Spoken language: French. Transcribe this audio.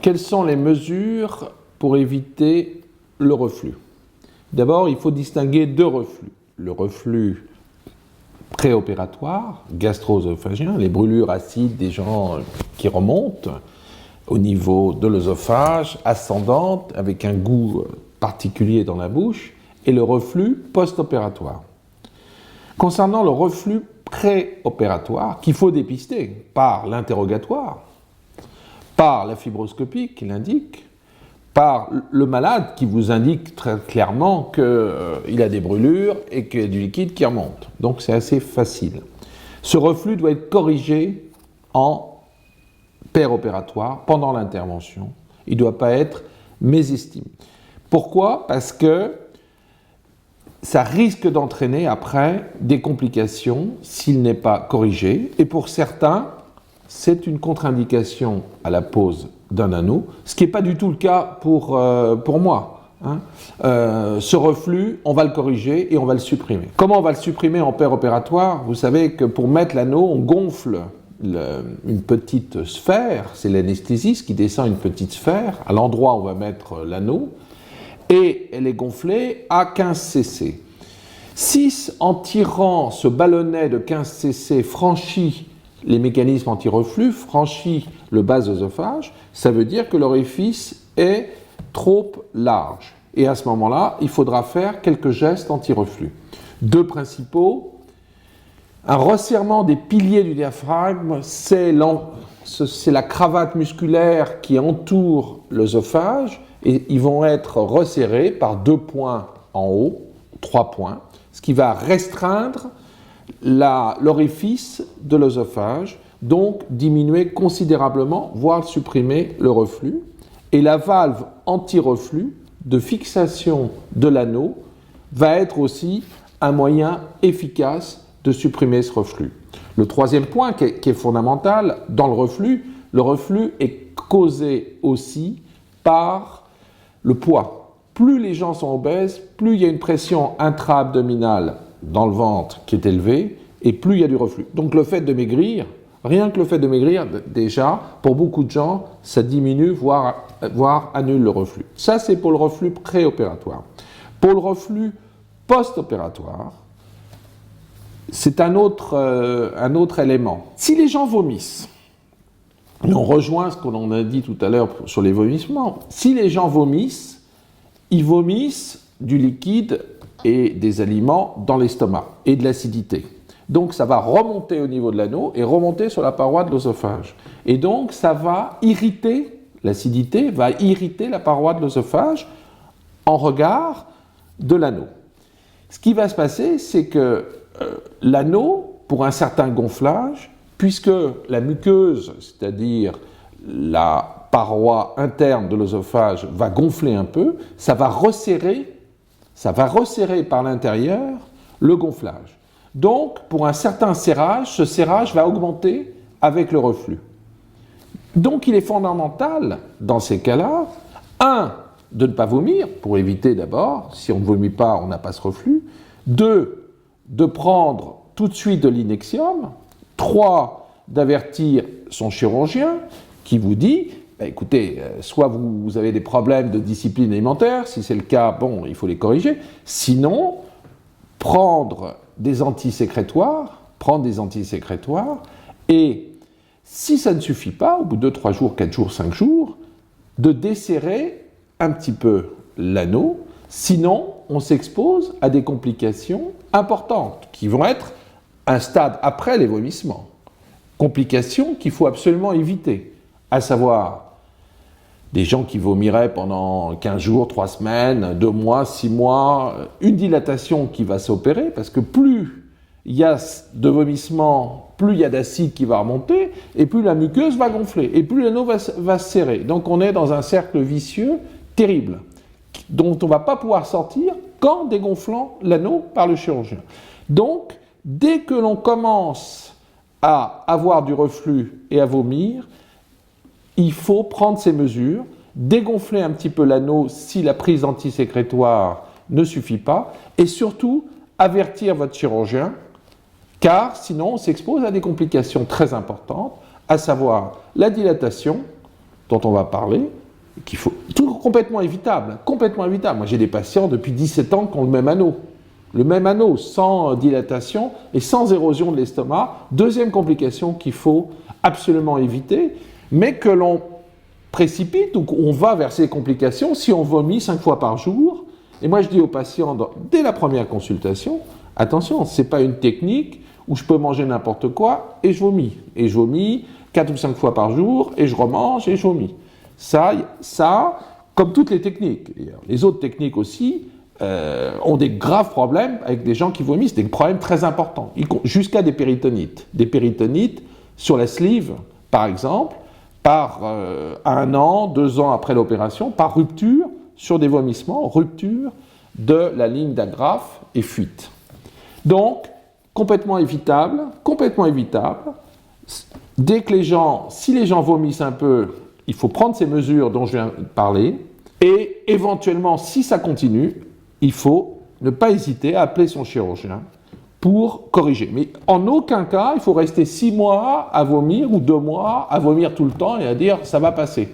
quelles sont les mesures pour éviter le reflux? D'abord, il faut distinguer deux reflux. Le reflux préopératoire, gastro-œsophagien, les brûlures acides des gens qui remontent au niveau de l'œsophage, ascendante, avec un goût particulier dans la bouche, et le reflux post-opératoire. Concernant le reflux préopératoire, qu'il faut dépister par l'interrogatoire, par la fibroscopie qui l'indique, par le malade qui vous indique très clairement qu'il a des brûlures et qu'il y a du liquide qui remonte. Donc c'est assez facile. Ce reflux doit être corrigé en péropératoire pendant l'intervention. Il ne doit pas être mésestimé. Pourquoi? Parce que ça risque d'entraîner après des complications s'il n'est pas corrigé. Et pour certains, c'est une contre-indication à la pose d'un anneau, ce qui n'est pas du tout le cas pour moi. Ce reflus, on va le corriger et on va le supprimer. Comment on va le supprimer en péropératoire? Vous savez que pour mettre l'anneau, on gonfle une petite sphère, c'est l'anesthésiste qui descend une petite sphère à l'endroit où on va mettre l'anneau, et elle est gonflée à 15 cc. Si en tirant ce ballonnet de 15 cc franchit les mécanismes anti-reflux, franchit le bas œsophage, ça veut dire que l'orifice est trop large. Et à ce moment-là, il faudra faire quelques gestes anti-reflux. Deux principaux. Un resserrement des piliers du diaphragme, c'est la cravate musculaire qui entoure l'œsophage, et ils vont être resserrés par 2 points en haut, 3 points, ce qui va restreindre l'orifice de l'œsophage, donc diminuer considérablement, voire supprimer le reflux. Et la valve anti-reflux de fixation de l'anneau va être aussi un moyen efficace de supprimer ce reflux. Le troisième point qui est fondamental dans le reflux est causé aussi par le poids. Plus les gens sont obèses, plus il y a une pression intra-abdominale dans le ventre qui est élevée, et plus il y a du reflux. Donc le fait de maigrir, rien que le fait de maigrir, déjà, pour beaucoup de gens, ça diminue, voire annule le reflux. Ça, c'est pour le reflux préopératoire. Pour le reflux post-opératoire, c'est un autre élément. Si les gens vomissent, et on rejoint ce qu'on a dit tout à l'heure sur les vomissements, si les gens vomissent, ils vomissent du liquide et des aliments dans l'estomac et de l'acidité. Donc ça va remonter au niveau de l'anneau et remonter sur la paroi de l'œsophage. Et donc ça va irriter, l'acidité va irriter la paroi de l'œsophage en regard de l'anneau. Ce qui va se passer, c'est que l'anneau, pour un certain gonflage, puisque la muqueuse, c'est-à-dire la paroi interne de l'œsophage, va gonfler un peu, ça va resserrer par l'intérieur le gonflage. Donc, pour un certain serrage, ce serrage va augmenter avec le reflux. Donc, il est fondamental, dans ces cas-là, de ne pas vomir, pour éviter d'abord, si on ne vomit pas, on n'a pas ce reflux. 2, de prendre tout de suite de l'inexium. 3, d'avertir son chirurgien qui vous dit, écoutez, soit vous avez des problèmes de discipline alimentaire, si c'est le cas, bon, il faut les corriger. Sinon, prendre des antisécrétoires, et si ça ne suffit pas, au bout de 2, 3 jours, 4 jours, 5 jours, de desserrer un petit peu l'anneau, sinon on s'expose à des complications importantes qui vont être un stade après les vomissements. Complications qu'il faut absolument éviter, à savoir des gens qui vomiraient pendant 15 jours, 3 semaines, 2 mois, 6 mois, une dilatation qui va s'opérer, parce que plus il y a de vomissements, plus il y a d'acide qui va remonter, et plus la muqueuse va gonfler, et plus l'anneau va se serrer. Donc on est dans un cercle vicieux terrible, dont on ne va pas pouvoir sortir qu'en dégonflant l'anneau par le chirurgien. Donc, dès que l'on commence à avoir du reflux et à vomir, il faut prendre ces mesures, dégonfler un petit peu l'anneau si la prise antisécrétoire ne suffit pas, et surtout avertir votre chirurgien, car sinon on s'expose à des complications très importantes, à savoir la dilatation, dont on va parler, qu'il faut, tout complètement évitable, complètement évitable. Moi, j'ai des patients depuis 17 ans qui ont le même anneau, sans dilatation et sans érosion de l'estomac. Deuxième complication qu'il faut absolument éviter, mais que l'on précipite ou qu'on va vers ces complications si on vomit 5 fois par jour. Et moi, je dis aux patients, dès la première consultation, attention, ce n'est pas une technique où je peux manger n'importe quoi et je vomis. Et je vomis 4 ou 5 fois par jour et je remange et je vomis. Ça, comme toutes les techniques, les autres techniques aussi, ont des graves problèmes avec des gens qui vomissent, des problèmes très importants, jusqu'à des péritonites. Des péritonites sur la sleeve, par exemple, par 1 an, 2 ans après l'opération, par rupture sur des vomissements, rupture de la ligne d'agrafe et fuite. Donc, complètement évitable. Dès que si les gens vomissent un peu, il faut prendre ces mesures dont je viens de parler, et éventuellement, si ça continue, il faut ne pas hésiter à appeler son chirurgien pour corriger. Mais en aucun cas, il faut rester 6 mois à vomir ou 2 mois à vomir tout le temps et à dire « ça va passer ».